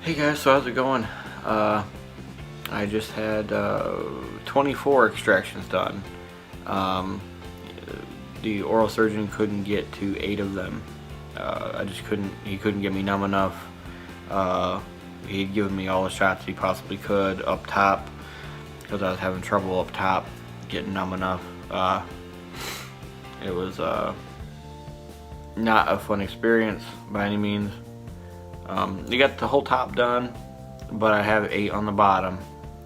Hey guys, so how's it going? I just had 24 extractions done. Um, the oral surgeon couldn't get to 8 of them. He couldn't get me numb enough. He'd given me all the shots he possibly could up top because I was having trouble up top getting numb enough. It was not a fun experience by any means. You got the whole top done, but I have 8 on the bottom,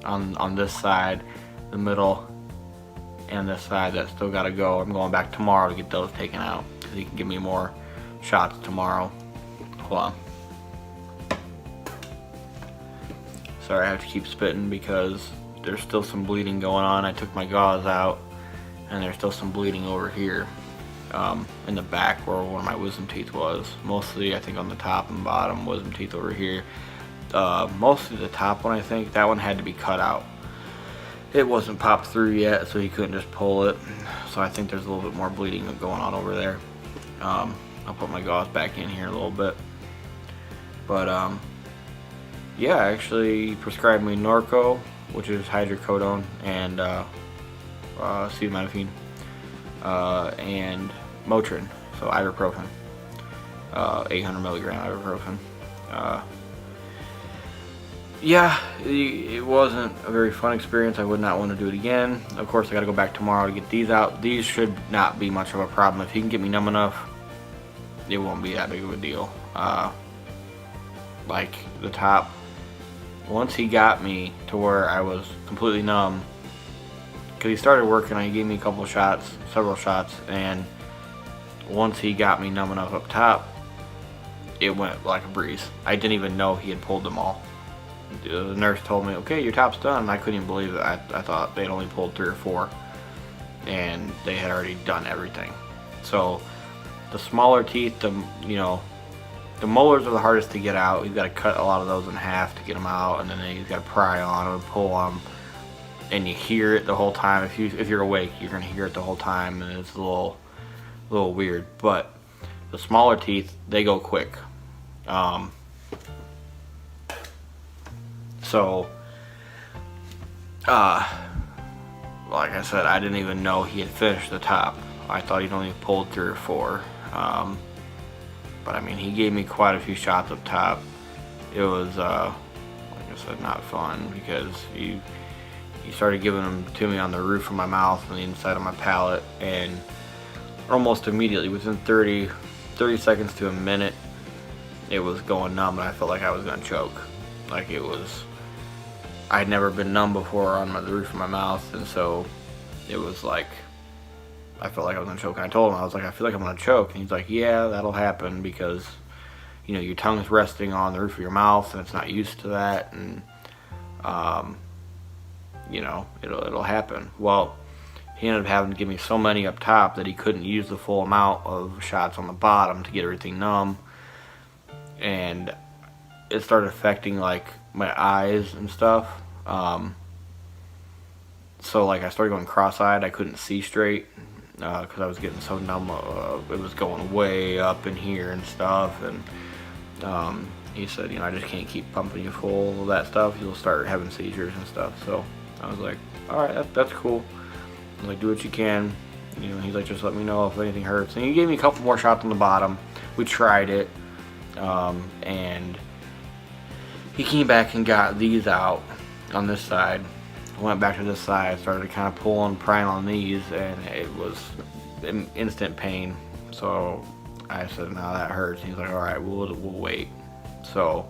on this side, the middle, and this side that still gotta go. I'm going back tomorrow to get those taken out because he can give me more shots tomorrow. Hold on. Sorry, I have to keep spitting because there's still some bleeding going on. I took my gauze out, and there's still some bleeding over here. In the back where one of my wisdom teeth was. Mostly I think on the top and bottom wisdom teeth over here. Mostly the top one, I think. That one had to be cut out. It wasn't popped through yet, so he couldn't just pull it. So I think there's a little bit more bleeding going on over there. I'll put my gauze back in here a little bit. But yeah, actually prescribed me Norco, which is hydrocodone, and acetaminophen, and Motrin, so ibuprofen, 800 milligram ibuprofen. Yeah, it wasn't a very fun experience. I would not want to do it again. Of course, I got to go back tomorrow to get these out. These should not be much of a problem. If he can get me numb enough, it won't be that big of a deal. Like the top, once he got me to where I was completely numb, because he started working, he gave me a couple shots, several shots, and once he got me numb enough up top, it went like a breeze. I didn't even know he had pulled them all. The nurse told me, okay, your top's done, and I couldn't even believe it. I thought they'd only pulled 3 or 4, and they had already done everything. So the smaller teeth, the molars are the hardest to get out. You've got to cut a lot of those in half to get them out, and then you've got to pry on them and pull them. And you hear it the whole time. If you're awake, you're gonna hear it the whole time, and it's a little weird. But the smaller teeth, they go quick. So like I said, I didn't even know he had finished the top. I thought he'd only pulled 3 or 4. But I mean, he gave me quite a few shots up top. It was like I said, not fun because he started giving them to me on the roof of my mouth and the inside of my palate, and almost immediately, within 30 seconds to a minute, it was going numb, and I felt like I was gonna choke. Like I'd never been numb before on the roof of my mouth, and so it was like, I felt like I was gonna choke. And I told him, I was like, I feel like I'm gonna choke, and he's like, yeah, that'll happen because, your tongue's resting on the roof of your mouth, and it's not used to that, and it'll happen. Well, he ended up having to give me so many up top that he couldn't use the full amount of shots on the bottom to get everything numb, and it started affecting like my eyes and stuff. So like I started going cross-eyed. I couldn't see straight because I was getting so numb. It was going way up in here and stuff, and he said, I just can't keep pumping you full of that stuff. You'll start having seizures and stuff. So I was like, all right, that's cool. I was like, do what you can. He's like, just let me know if anything hurts. And he gave me a couple more shots on the bottom. We tried it, and he came back and got these out on this side. I went back to this side, started kind of prying on these, and it was instant pain. So I said, no, that hurts. And he's like, all right, we'll wait. So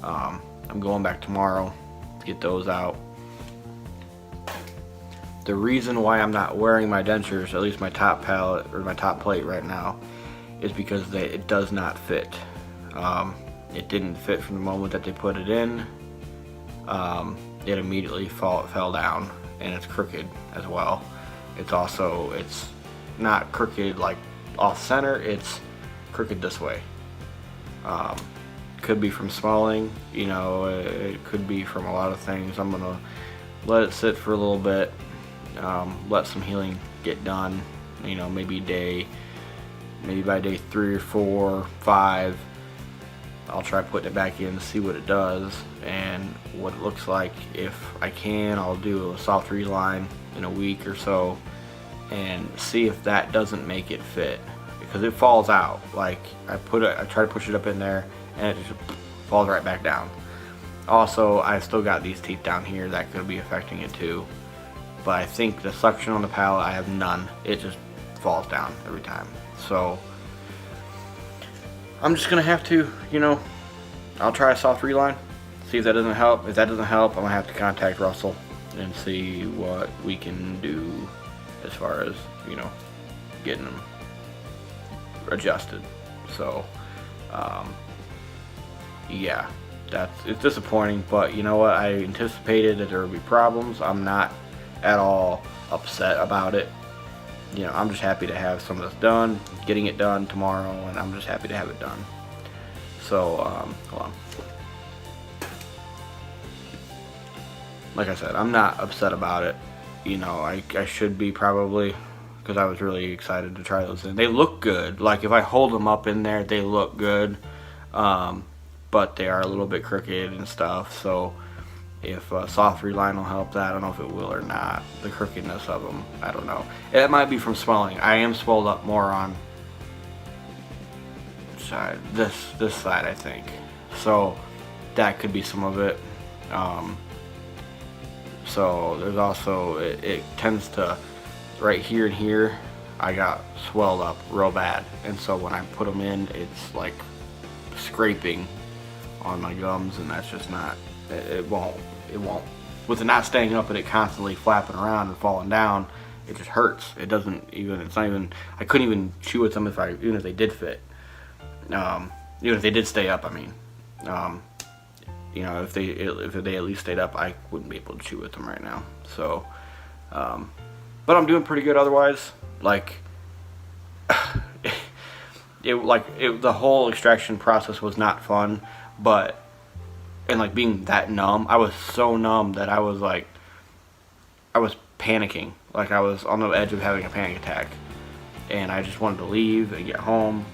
I'm going back tomorrow to get those out. The reason why I'm not wearing my dentures, at least my top palate or my top plate right now, is because it does not fit. It didn't fit from the moment that they put it in. It immediately fell down, and it's crooked as well. It's not crooked like off center, it's crooked this way. Could be from swelling, it could be from a lot of things. I'm gonna let it sit for a little bit, let some healing get done, maybe by day 3 or 4, 5, I'll try putting it back in to see what it does and what it looks like. If I can, I'll do a soft reline in a week or so and see if that doesn't make it fit, because it falls out. Like I try to push it up in there and it just falls right back down. Also, I still got these teeth down here that could be affecting it too, but I think the suction on the pallet, I have none. It just falls down every time. So I'm just gonna have to, I'll try a soft reline, see if that doesn't help. If that doesn't help, I'm gonna have to contact Russell and see what we can do as far as, getting them adjusted. So yeah, it's disappointing, but you know what, I anticipated that there would be problems. I'm not at all upset about it. I'm just happy to have some of this done, getting it done tomorrow, and I'm just happy to have it done. So hold on. Like I said, I'm not upset about it. I should be probably, because I was really excited to try those in. They look good. Like if I hold them up in there, they look good. But they are a little bit crooked and stuff. So if soft reline will help that, I don't know if it will or not. The crookedness of them, I don't know. It might be from swelling. I am swelled up more on side, this side, I think. So that could be some of it. So there's also, it tends to, right here and here, I got swelled up real bad. And so when I put them in, it's like scraping on my gums, and that's just not, it won't. With it not staying up and it constantly flapping around and falling down, it just hurts. It's not even, I couldn't even chew with them even if they did fit. Even if they did stay up, I mean. If they at least stayed up, I wouldn't be able to chew with them right now. So, but I'm doing pretty good otherwise. The whole extraction process was not fun, and being that numb, I was so numb that I was panicking. Like I was on the edge of having a panic attack, and I just wanted to leave and get home.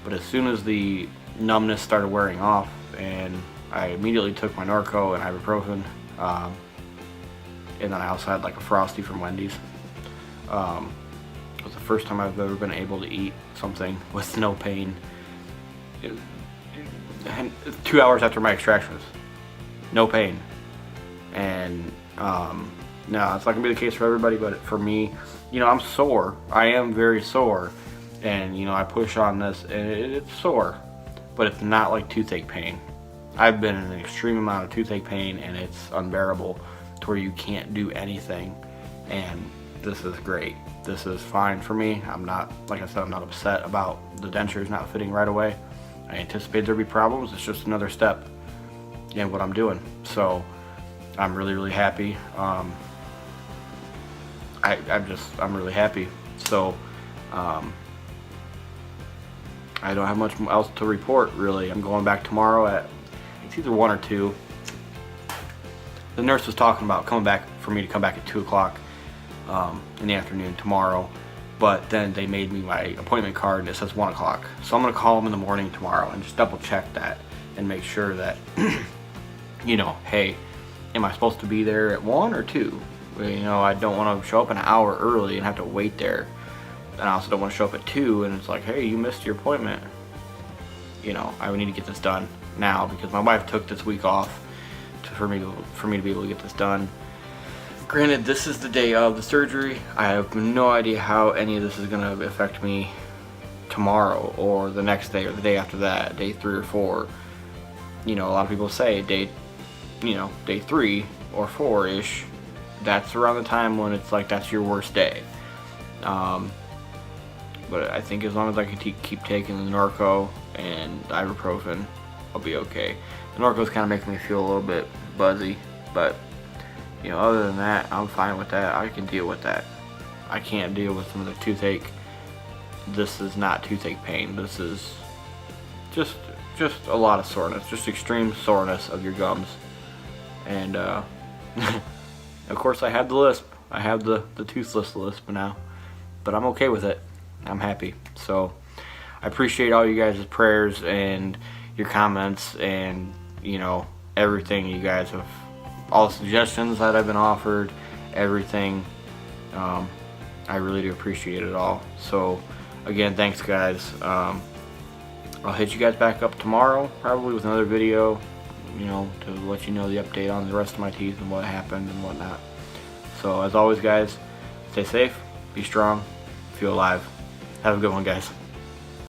But as soon as the numbness started wearing off, and I immediately took my Norco and ibuprofen, and then I also had like a Frosty from Wendy's. It was the first time I've ever been able to eat something with no pain. And 2 hours after my extractions, no pain. And no, it's not gonna be the case for everybody, but for me, I'm sore. I am very sore, and I push on this, and it's sore, but it's not like toothache pain. I've been in an extreme amount of toothache pain, and it's unbearable to where you can't do anything. And this is great. This is fine for me. I'm not, like I said, I'm not upset about the dentures not fitting right away. I anticipate there'll be problems. It's just another step in what I'm doing. So I'm really, really happy. I'm really happy. So I don't have much else to report, really. I'm going back tomorrow at, it's either 1 or 2. The nurse was talking about for me to come back at 2 o'clock in the afternoon tomorrow, but then they made me my appointment card and it says 1 o'clock. So I'm going to call them in the morning tomorrow and just double check that and make sure that, hey, am I supposed to be there at 1 or 2? I don't want to show up an hour early and have to wait there. And I also don't want to show up at 2 and it's like, hey, you missed your appointment. I would need to get this done now because my wife took this week off for me to be able to get this done. Granted, this is the day of the surgery. I have no idea how any of this is going to affect me tomorrow or the next day or the day after that, day 3 or 4. A lot of people say day 3 or 4-ish, that's around the time when it's like that's your worst day. But I think as long as I can keep taking the Norco and the ibuprofen, I'll be okay. The Norco's kind of making me feel a little bit buzzy, but other than that, I'm fine with that. I can deal with that. I can't deal with some of the toothache. This is not toothache pain. This is just a lot of soreness, just extreme soreness of your gums. And of course, I have the lisp. I have the toothless lisp now, but I'm okay with it. I'm happy. So I appreciate all you guys' prayers, and your comments and, you know, everything you guys have, all the suggestions that I've been offered, everything. I really do appreciate it all. So again, thanks guys. I'll hit you guys back up tomorrow, probably with another video, you know, to let you know the update on the rest of my teeth and what happened and whatnot. So as always guys, stay safe, be strong, feel alive. Have a good one guys.